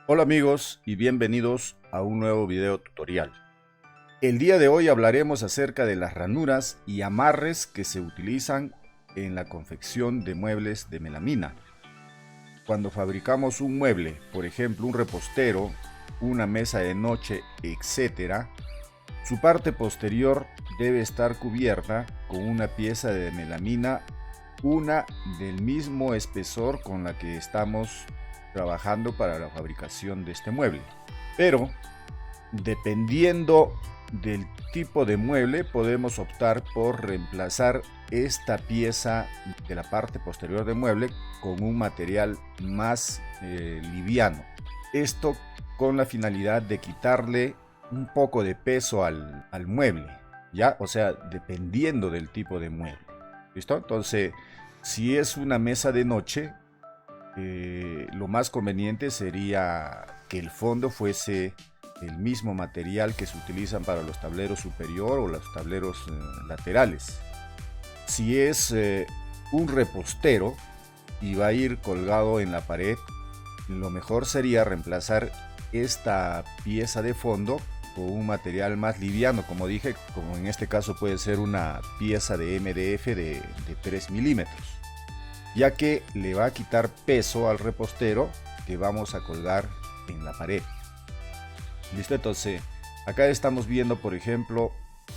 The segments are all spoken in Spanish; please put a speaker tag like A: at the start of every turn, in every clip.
A: Hola amigos y bienvenidos a un nuevo video tutorial. El día de hoy hablaremos acerca de las ranuras y amarres que se utilizan en la confección de muebles de melamina. Cuando fabricamos un mueble, por ejemplo un repostero, una mesa de noche, etc., su parte posterior debe estar cubierta con una pieza de melamina, una del mismo espesor con la que estamos trabajando para la fabricación de este mueble. Pero dependiendo del tipo de mueble, podemos optar por reemplazar esta pieza de la parte posterior del mueble con un material más liviano. Esto con la finalidad de quitarle un poco de peso al mueble, ¿ya? O sea, dependiendo del tipo de mueble. ¿Listo? Entonces, si es una mesa de noche, lo más conveniente sería que el fondo fuese el mismo material que se utilizan para los tableros superior o los tableros laterales. Si es un repostero y va a ir colgado en la pared, lo mejor sería reemplazar esta pieza de fondo con un material más liviano, como dije, como en este caso puede ser una pieza de MDF de 3 milímetros, ya que le va a quitar peso al repostero que vamos a colgar en la pared. Listo, entonces acá estamos viendo, por ejemplo,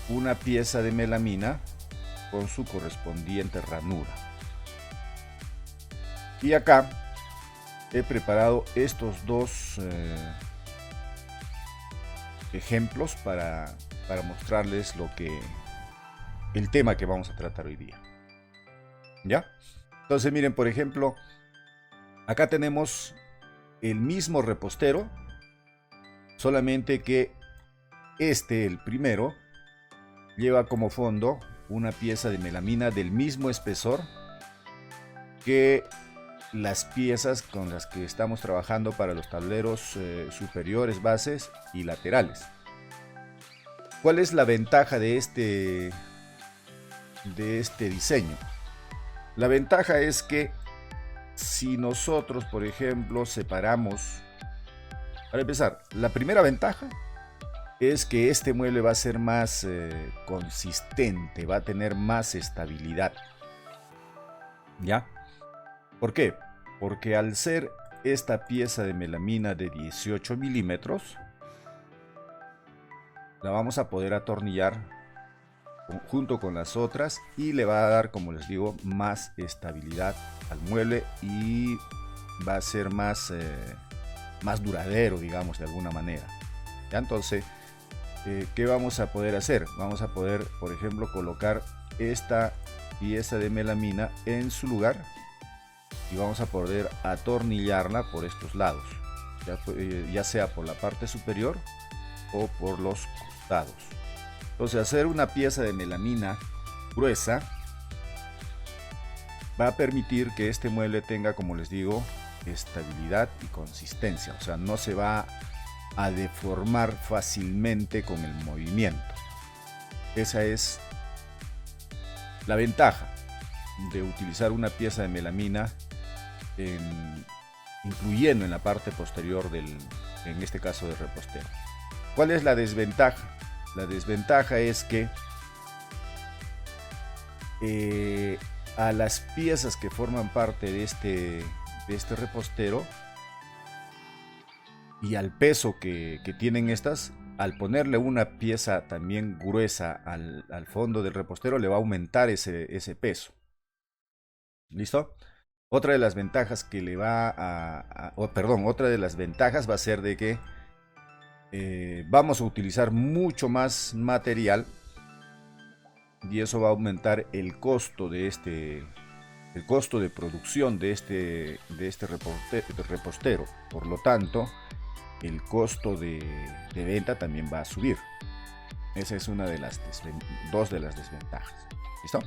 A: una pieza de melamina con su correspondiente ranura. Y acá he preparado estos dos ejemplos para mostrarles el tema que vamos a tratar hoy día. ¿Ya? Entonces miren, por ejemplo, acá tenemos el mismo repostero, solamente que el primero, lleva como fondo una pieza de melamina del mismo espesor que las piezas con las que estamos trabajando para los tableros superiores, bases y laterales. ¿Cuál es la ventaja de este diseño? La ventaja es que si nosotros, por ejemplo, separamos, para empezar, la primera ventaja es que este mueble va a ser más consistente, va a tener más estabilidad. ¿Ya? ¿Por qué? Porque al ser esta pieza de melamina de 18 milímetros, la vamos a poder atornillar junto con las otras y le va a dar, como les digo, más estabilidad al mueble y va a ser más duradero, digamos, de alguna manera. ¿Ya? Entonces, ¿qué vamos a poder hacer? Vamos a poder, por ejemplo, colocar esta pieza de melamina en su lugar y vamos a poder atornillarla por estos lados, ya sea por la parte superior o por los costados. Entonces, hacer una pieza de melamina gruesa va a permitir que este mueble tenga, como les digo, estabilidad y consistencia. O sea, no se va a deformar fácilmente con el movimiento. Esa es la ventaja de utilizar una pieza de melamina incluyendo en la parte posterior en este caso, del repostero. ¿Cuál es la desventaja? La desventaja es que a las piezas que forman parte de este repostero y al peso que tienen estas, al ponerle una pieza también gruesa al fondo del repostero, le va a aumentar ese peso. ¿Listo? Otra de las ventajas que le va otra de las ventajas va a ser de que vamos a utilizar mucho más material y eso va a aumentar el costo de el costo de producción de este repostero. Por lo tanto, el costo de venta también va a subir. Esa es una de las dos de las desventajas. ¿Listo?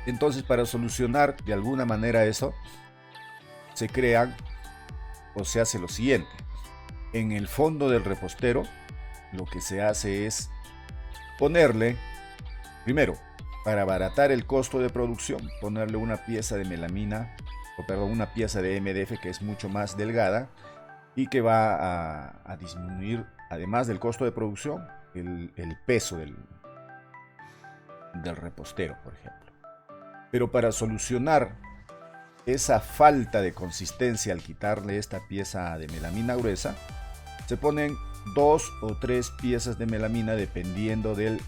A: Entonces, para solucionar de alguna manera eso, se crean o se hace lo siguiente. En el fondo del repostero, lo que se hace es ponerle, primero, para abaratar el costo de producción, ponerle una pieza de melamina una pieza de MDF que es mucho más delgada y que va a disminuir, además del costo de producción, el peso del repostero, por ejemplo. Pero para solucionar esa falta de consistencia al quitarle esta pieza de melamina gruesa, se ponen 2 o 3 piezas de melamina dependiendo del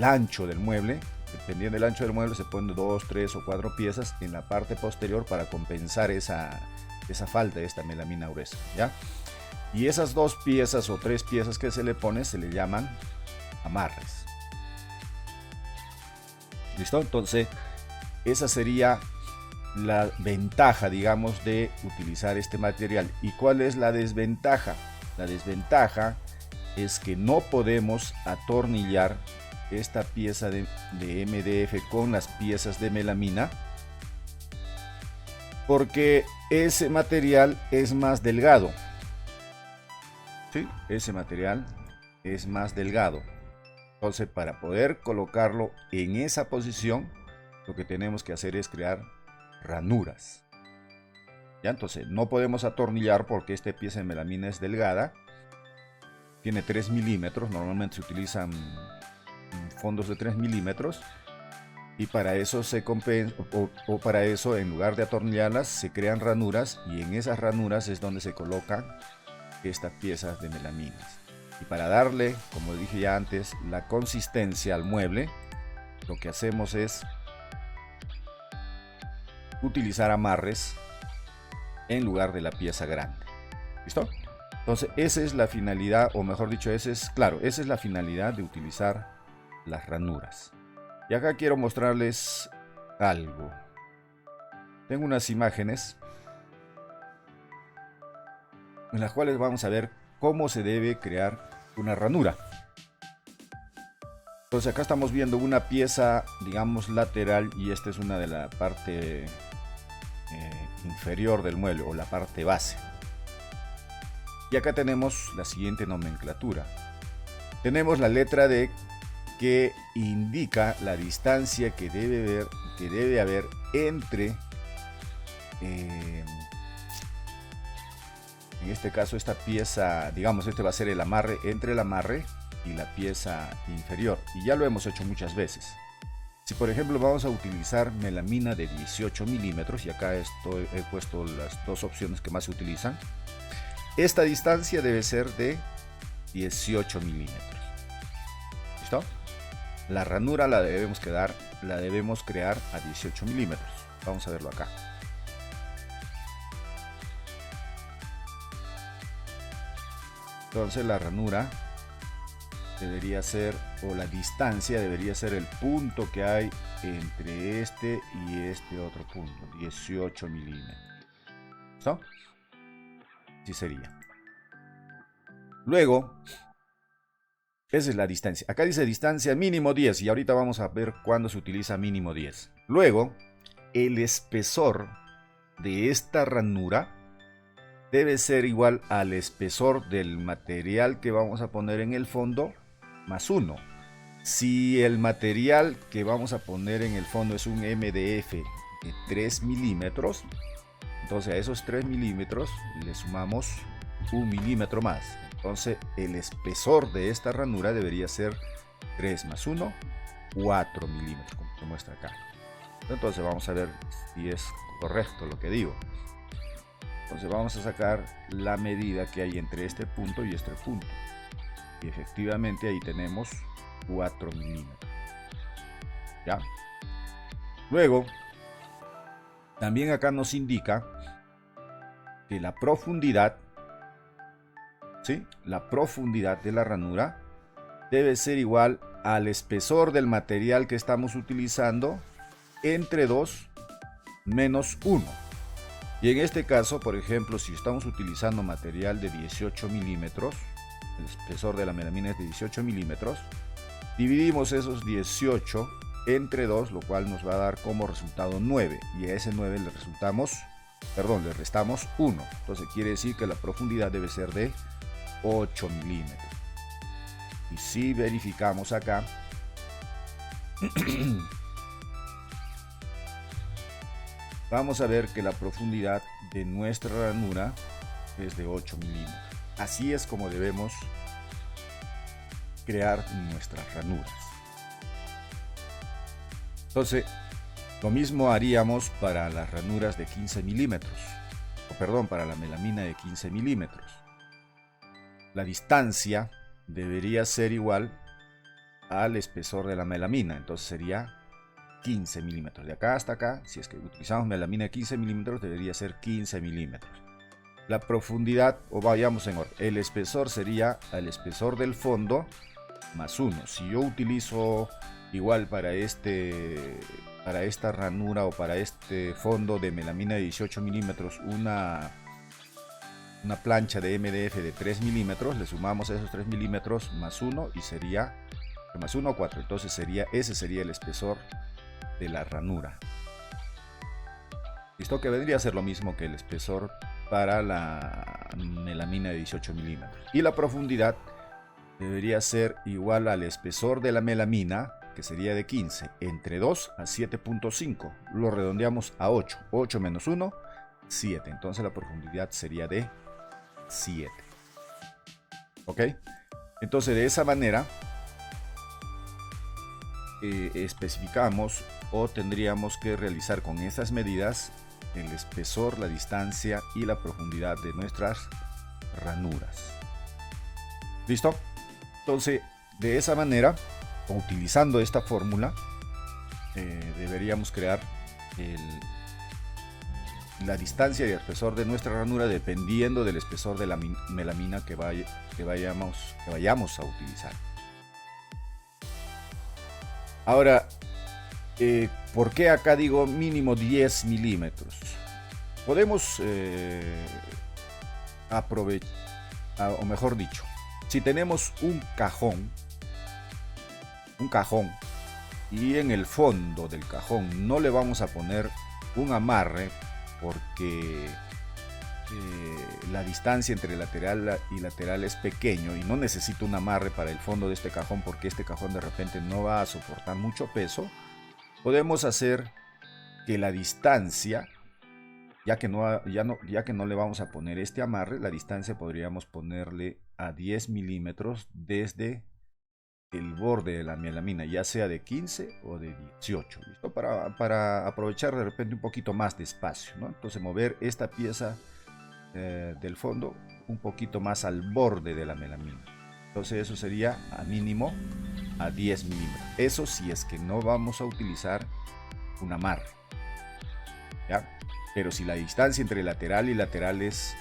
A: ancho del mueble. Dependiendo del ancho del mueble se ponen 2, 3 o 4 piezas en la parte posterior para compensar esa falta de esta melamina gruesa, ¿ya? Y esas 2 piezas o 3 piezas que se le pone se le llaman amarres. ¿Listo? Entonces esa sería la ventaja, digamos, de utilizar este material. ¿Y cuál es la desventaja? La desventaja es que no podemos atornillar esta pieza de MDF con las piezas de melamina, porque ese material es más delgado. ¿Sí? Ese material es más delgado. Entonces, para poder colocarlo en esa posición, lo que tenemos que hacer es crear ranuras. ¿Ya? Entonces, no podemos atornillar porque esta pieza de melamina es delgada. Tiene 3 milímetros. Normalmente se utilizan fondos de 3 milímetros. Y para eso se compensa, o para eso, en lugar de atornillarlas, se crean ranuras. Y en esas ranuras es donde se colocan estas piezas de melaminas. Y para darle, como dije ya antes, la consistencia al mueble, lo que hacemos es utilizar amarres en lugar de la pieza grande. ¿Listo? Entonces esa es la finalidad, o mejor dicho, esa es la finalidad de utilizar las ranuras. Y acá quiero mostrarles algo. Tengo unas imágenes en las cuales vamos a ver cómo se debe crear una ranura. Entonces acá estamos viendo una pieza, digamos, lateral, y esta es una de la parte inferior del mueble, o la parte base. Y acá tenemos la siguiente nomenclatura. Tenemos la letra D, que indica la distancia que debe haber entre, en este caso, esta pieza, digamos, este va a ser el amarre, entre el amarre y la pieza inferior. Y ya lo hemos hecho muchas veces. Si por ejemplo vamos a utilizar melamina de 18 milímetros, y acá he puesto las dos opciones que más se utilizan, esta distancia debe ser de 18 milímetros. ¿Listo? La ranura la debemos crear a 18 milímetros. Vamos a verlo acá. Entonces la ranura debería ser, o la distancia debería ser el punto que hay entre este y este otro punto, 18 milímetros. ¿Listo? Así sería. Luego, esa es la distancia. Acá dice distancia mínimo 10, y ahorita vamos a ver cuándo se utiliza mínimo 10. Luego, el espesor de esta ranura debe ser igual al espesor del material que vamos a poner en el fondo, más 1. Si el material que vamos a poner en el fondo es un MDF de 3 milímetros, entonces a esos 3 milímetros le sumamos 1 milímetro más. Entonces el espesor de esta ranura debería ser 3 más 1, 4 milímetros, como se muestra acá. Entonces vamos a ver si es correcto lo que digo. Entonces vamos a sacar la medida que hay entre este punto y este punto. Y efectivamente ahí tenemos 4 milímetros. ¿Ya? Luego, también acá nos indica que la profundidad, ¿sí? La profundidad de la ranura debe ser igual al espesor del material que estamos utilizando entre 2 menos 1. Y en este caso, por ejemplo, si estamos utilizando material de 18 milímetros, el espesor de la melamina es de 18 milímetros, dividimos esos 18 entre 2, lo cual nos va a dar como resultado 9. Y a ese 9 le restamos 1. Entonces quiere decir que la profundidad debe ser de 8 milímetros. Y si verificamos acá, vamos a ver que la profundidad de nuestra ranura es de 8 milímetros. Así es como debemos crear nuestras ranuras. Entonces, lo mismo haríamos para las ranuras de 15 milímetros, o perdón, para la melamina de 15 milímetros. La distancia debería ser igual al espesor de la melamina, entonces sería 15 milímetros. De acá hasta acá, si es que utilizamos melamina de 15 milímetros, debería ser 15 milímetros. La profundidad, o vayamos en orden, el espesor sería el espesor del fondo más 1. Si yo utilizo igual para esta ranura o para este fondo de melamina de 18 milímetros una plancha de MDF de 3 milímetros, le sumamos esos 3 milímetros más 1 y sería más 1 o 4. Entonces ese sería el espesor de la ranura. Listo, que vendría a ser lo mismo que el espesor para la melamina de 18 milímetros. Y la profundidad debería ser igual al espesor de la melamina, que sería de 15, entre 2 a 7.5. Lo redondeamos a 8. 8 menos 1, 7. Entonces la profundidad sería de 7. ¿Ok? Entonces de esa manera especificamos o tendríamos que realizar con estas medidas el espesor, la distancia y la profundidad de nuestras ranuras. ¿Listo? Entonces, de esa manera, utilizando esta fórmula, deberíamos crear la distancia y el espesor de nuestra ranura dependiendo del espesor de la melamina que vayamos a utilizar. Ahora, ¿por qué acá digo mínimo 10 milímetros? Podemos aprovechar, o mejor dicho, si tenemos un cajón y en el fondo del cajón no le vamos a poner un amarre porque la distancia entre lateral y lateral es pequeño y no necesito un amarre para el fondo de este cajón porque este cajón de repente no va a soportar mucho peso, podemos hacer que la distancia, ya que no le vamos a poner este amarre, la distancia podríamos ponerle a 10 milímetros desde el borde de la melamina, ya sea de 15 o de 18, ¿listo? Para aprovechar de repente un poquito más de espacio, ¿no? Entonces mover esta pieza del fondo un poquito más al borde de la melamina. Entonces eso sería a mínimo a 10 milímetros. Eso si es que no vamos a utilizar un amarre, ¿ya? Pero si la distancia entre lateral y lateral es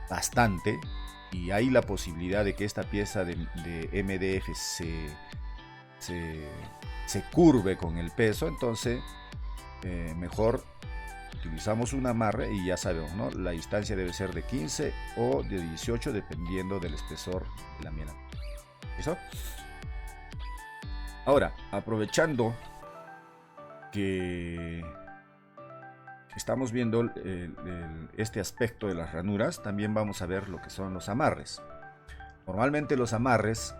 A: bastante y hay la posibilidad de que esta pieza de MDF se curve con el peso, entonces mejor utilizamos un amarre y ya sabemos, ¿no? La distancia debe ser de 15 o de 18 dependiendo del espesor de la melamina. ¿Listo? Ahora, aprovechando que estamos viendo este aspecto de las ranuras, también vamos a ver lo que son los amarres. Normalmente los amarres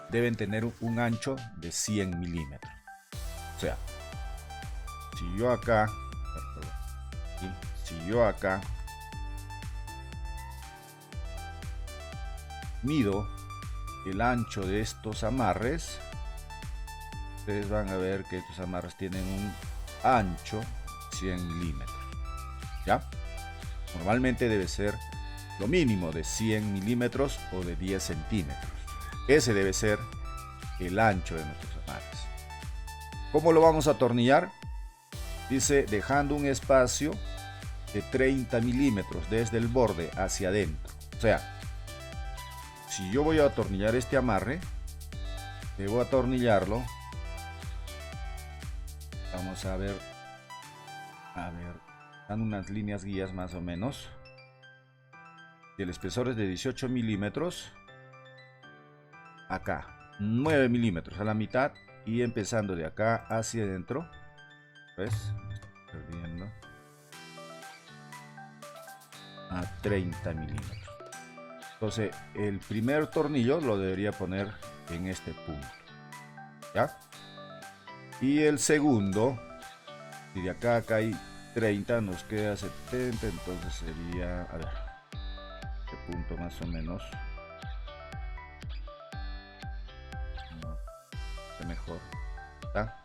A: deben tener un ancho de 100 milímetros. O sea, si yo acá mido el ancho de estos amarres, ustedes van a ver que estos amarres tienen un ancho 100 milímetros, ¿ya? Normalmente debe ser lo mínimo de 100 milímetros o de 10 centímetros. Ese debe ser el ancho de nuestros amarres. ¿Cómo lo vamos a atornillar? Dice dejando un espacio de 30 milímetros desde el borde hacia adentro. O sea, si yo voy a atornillar este amarre, debo atornillarlo. Vamos a ver, dan unas líneas guías más o menos. El espesor es de 18 milímetros. Acá, 9 milímetros a la mitad y empezando de acá hacia adentro. ¿Ves? Perdiendo a 30 milímetros. Entonces el primer tornillo lo debería poner en este punto, ¿ya? Y el segundo Y de acá a acá hay 30, nos queda 70, entonces sería, a ver, este punto más o menos. No, está mejor. ¿Está?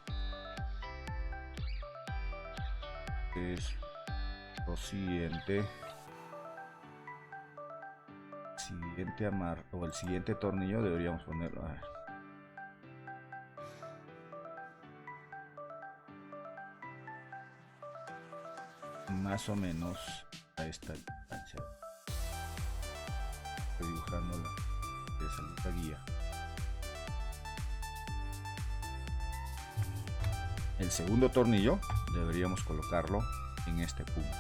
A: Es lo siguiente. Siguiente amarre o el siguiente tornillo deberíamos ponerlo. A ver. Más o menos a esta distancia. Estoy dibujando esa guía. El segundo tornillo deberíamos colocarlo en este punto.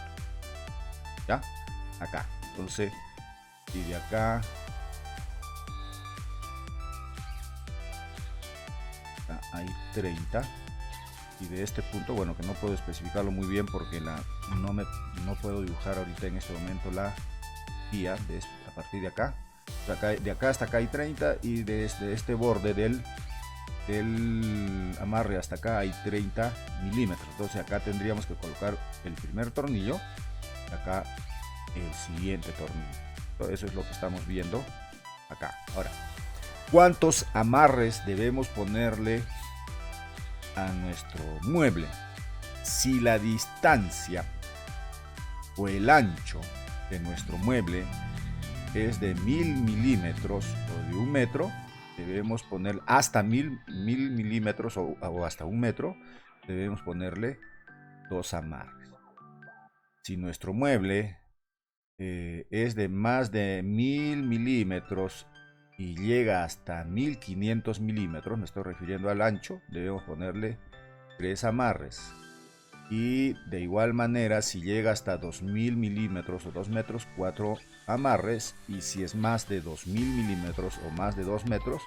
A: ¿Ya? Acá. Entonces, y de acá hay 30. Y de este punto, bueno, que no puedo especificarlo muy bien porque no puedo dibujar ahorita en este momento la guía a partir de acá. De acá hasta acá hay 30 y desde este borde del amarre hasta acá hay 30 milímetros. Entonces acá tendríamos que colocar el primer tornillo y acá el siguiente tornillo. Eso es lo que estamos viendo acá. Ahora, ¿cuántos amarres debemos ponerle a nuestro mueble? Si la distancia o el ancho de nuestro mueble es de 1000 milímetros o de 1 metro, debemos poner hasta 1000 milímetros o hasta 1 metro, debemos ponerle 2 amarres. Si nuestro mueble es de más de 1000 milímetros y llega hasta 1500 milímetros, me estoy refiriendo al ancho, debemos ponerle 3 amarres. Y de igual manera, si llega hasta 2000 milímetros o 2 metros, 4 amarres. Y si es más de 2000 milímetros o más de 2 metros,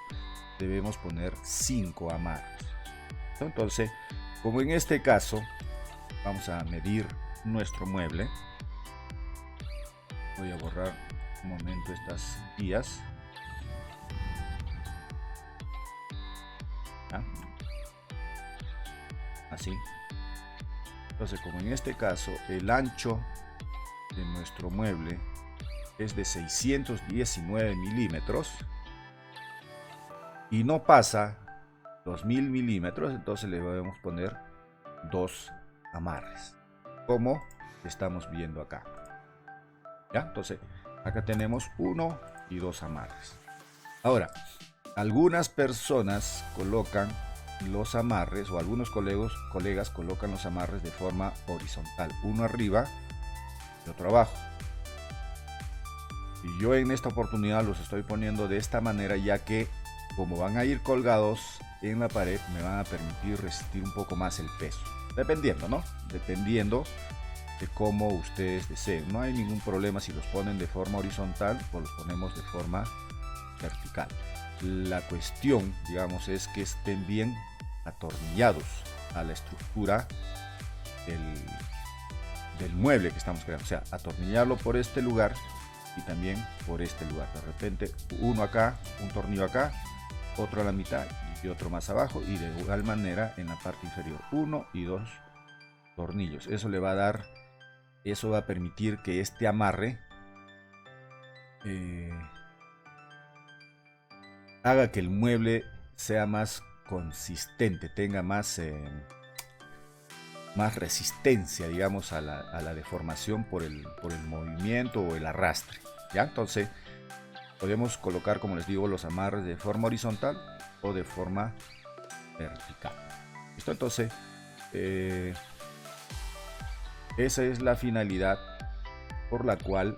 A: debemos poner 5 amarres. Entonces, como en este caso, vamos a medir nuestro mueble. Voy a borrar un momento estas guías. ¿Ah? Así. Entonces, como en este caso el ancho de nuestro mueble es de 619 milímetros y no pasa 2000 milímetros, entonces le debemos poner 2 amarres, como estamos viendo acá. ¿Ya? Entonces, acá tenemos 1 y 2 amarres. Ahora, algunas personas colocan los amarres, o algunos colegas colocan los amarres de forma horizontal, uno arriba y otro abajo. Y yo en esta oportunidad los estoy poniendo de esta manera, ya que como van a ir colgados en la pared, me van a permitir resistir un poco más el peso, dependiendo, ¿no? Dependiendo de cómo ustedes deseen. No hay ningún problema si los ponen de forma horizontal o los ponemos de forma vertical. La cuestión, digamos, es que estén bien atornillados a la estructura del mueble que estamos creando. O sea, atornillarlo por este lugar y también por este lugar. De repente, uno acá, un tornillo acá, otro a la mitad y otro más abajo. Y de igual manera en la parte inferior, 1 y 2 tornillos. Eso le va a dar, eso va a permitir que este amarre haga que el mueble sea más consistente, tenga más resistencia, digamos, a la deformación por el movimiento o el arrastre. ¿Ya? Entonces podemos colocar, como les digo, los amarres de forma horizontal o de forma vertical. ¿Listo? Entonces esa es la finalidad por la cual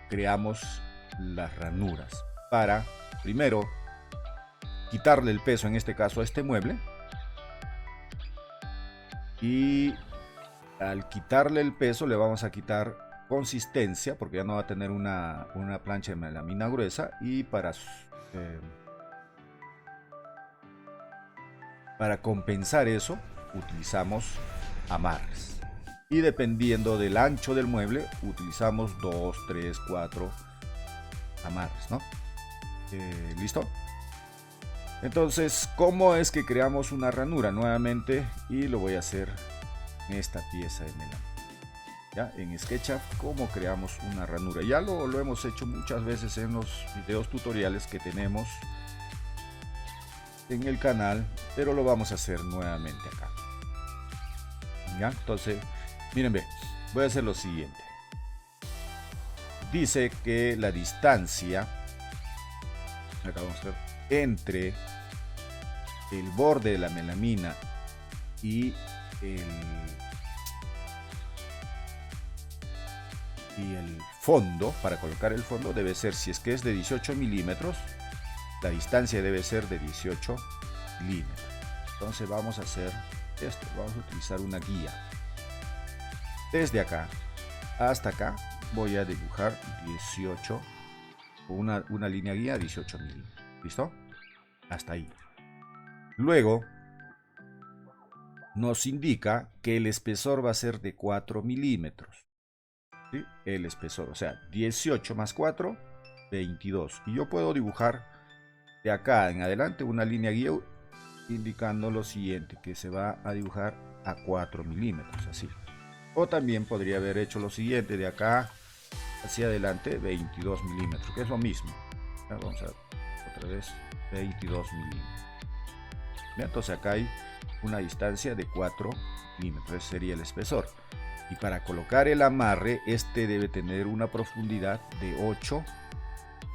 A: creamos las ranuras, para primero quitarle el peso, en este caso a este mueble, y al quitarle el peso le vamos a quitar consistencia, porque ya no va a tener una plancha de melamina gruesa, y para compensar eso utilizamos amarres, y dependiendo del ancho del mueble utilizamos 2, 3, 4 amarres, ¿no? ¿Listo? Entonces, ¿cómo es que creamos una ranura? Nuevamente, y lo voy a hacer en esta pieza de melamina. ¿Ya? En SketchUp, ¿cómo creamos una ranura? Ya lo hemos hecho muchas veces en los videos tutoriales que tenemos en el canal, pero lo vamos a hacer nuevamente acá. ¿Ya? Entonces, miren, ve, voy a hacer lo siguiente. Dice que la distancia, acá vamos a ver, entre el borde de la melamina y el fondo, para colocar el fondo, debe ser, si es que es de 18 milímetros, la distancia debe ser de 18 milímetros. Entonces vamos a hacer esto, vamos a utilizar una guía. Desde acá hasta acá voy a dibujar 18, una línea guía 18 milímetros. ¿Listo? Hasta ahí. Luego nos indica que el espesor va a ser de 4 milímetros. ¿Sí? El espesor, o sea, 18 más 4, 22. Y yo puedo dibujar de acá en adelante una línea guía indicando lo siguiente, que se va a dibujar a 4 milímetros, así. O también podría haber hecho lo siguiente, de acá hacia adelante 22 milímetros, que es lo mismo. Ya, vamos a ver otra vez, 22 milímetros. Entonces acá hay una distancia de 4 milímetros, ese sería el espesor. Y para colocar el amarre, este debe tener una profundidad de 8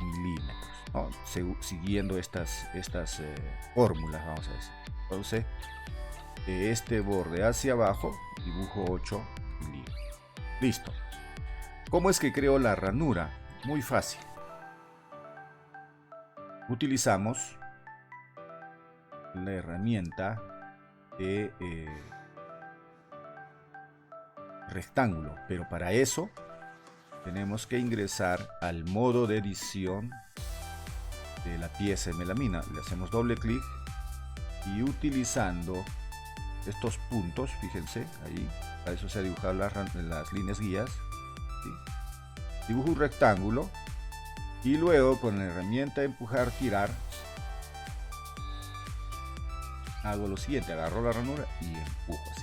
A: milímetros, ¿no? Siguiendo estas fórmulas, vamos a decir. Entonces, de este borde hacia abajo, dibujo 8 milímetros. Listo. ¿Cómo es que creo la ranura? Muy fácil. Utilizamos la herramienta de rectángulo, pero para eso tenemos que ingresar al modo de edición de la pieza de melamina. Le hacemos doble clic y utilizando estos puntos, fíjense ahí, a eso se ha dibujado las líneas guías, ¿sí? Dibujo un rectángulo y luego con la herramienta empujar, tirar, hago lo siguiente, agarro la ranura y empujo así.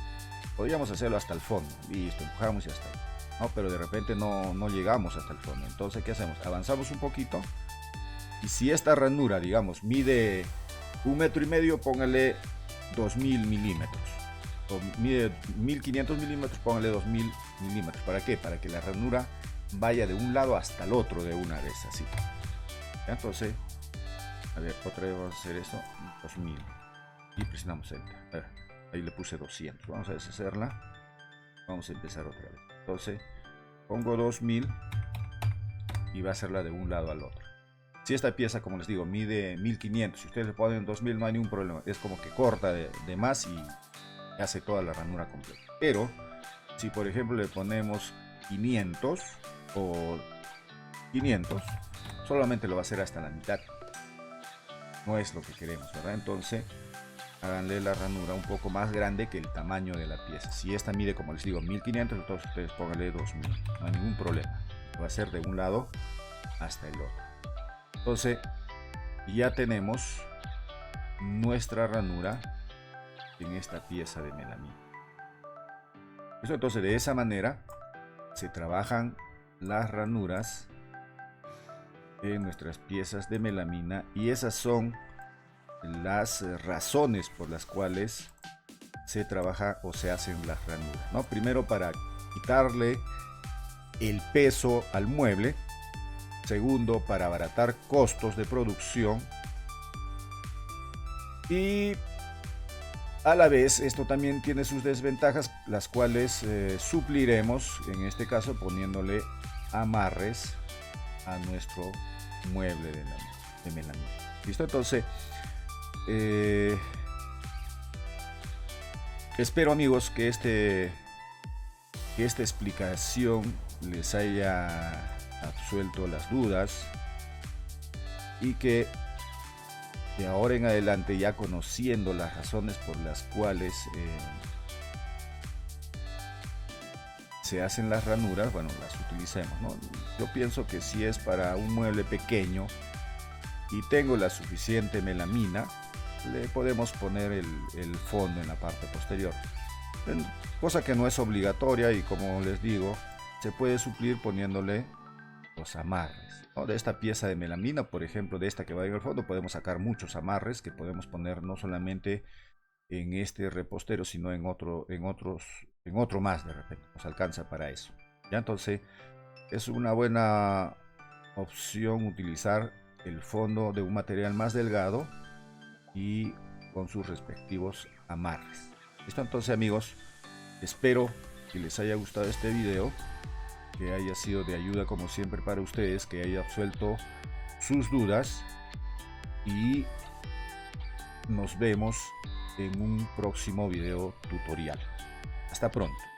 A: Podríamos hacerlo hasta el fondo, listo, empujamos y hasta ahí. No, pero de repente no llegamos hasta el fondo. Entonces, ¿qué hacemos? Avanzamos un poquito. Y si esta ranura, digamos, mide 1,5 metros, póngale 2000 milímetros. O mide 1500 milímetros, póngale 2000 milímetros. ¿Para qué? Para que la ranura vaya de un lado hasta el otro de una vez, así. Entonces, a ver, otra vez vamos a hacer eso. 2000. Y presionamos Enter. Ahí le puse 200. Vamos a deshacerla. Vamos a empezar otra vez. Entonces, pongo 2000 y va a hacerla de un lado al otro. Si esta pieza, como les digo, mide 1500, si ustedes le ponen 2000 no hay ningún problema. Es como que corta de más y hace toda la ranura completa. Pero, si por ejemplo le ponemos 500 o 500, solamente lo va a hacer hasta la mitad. No es lo que queremos, ¿verdad? Entonces, háganle la ranura un poco más grande que el tamaño de la pieza. Si esta mide, como les digo, 1500, entonces ustedes pónganle 2000. No hay ningún problema. Va a ser de un lado hasta el otro. Entonces, ya tenemos nuestra ranura en esta pieza de melamina. Entonces, de esa manera se trabajan las ranuras en nuestras piezas de melamina y esas son las razones por las cuales se trabaja o se hacen las ranuras, ¿no? Primero, para quitarle el peso al mueble. Segundo, para abaratar costos de producción. Y a la vez esto también tiene sus desventajas, las cuales supliremos, en este caso poniéndole amarres a nuestro mueble de melamina. ¿Listo? Entonces, espero, amigos, que esta explicación les haya absuelto las dudas y que de ahora en adelante, ya conociendo las razones por las cuales se hacen las ranuras, bueno, las utilicemos, ¿no? Yo pienso que si es para un mueble pequeño y tengo la suficiente melamina, le podemos poner el fondo en la parte posterior, cosa que no es obligatoria, y como les digo, se puede suplir poniéndole los amarres, ¿no? De esta pieza de melamina, por ejemplo, de esta que va en el fondo, podemos sacar muchos amarres que podemos poner no solamente en este repostero, sino en otro más. De repente nos alcanza para eso, ¿ya? Entonces es una buena opción utilizar el fondo de un material más delgado y con sus respectivos amarres. Listo, entonces amigos, espero que les haya gustado este video, que haya sido de ayuda como siempre para ustedes, que haya absuelto sus dudas, y nos vemos en un próximo video tutorial. Hasta pronto.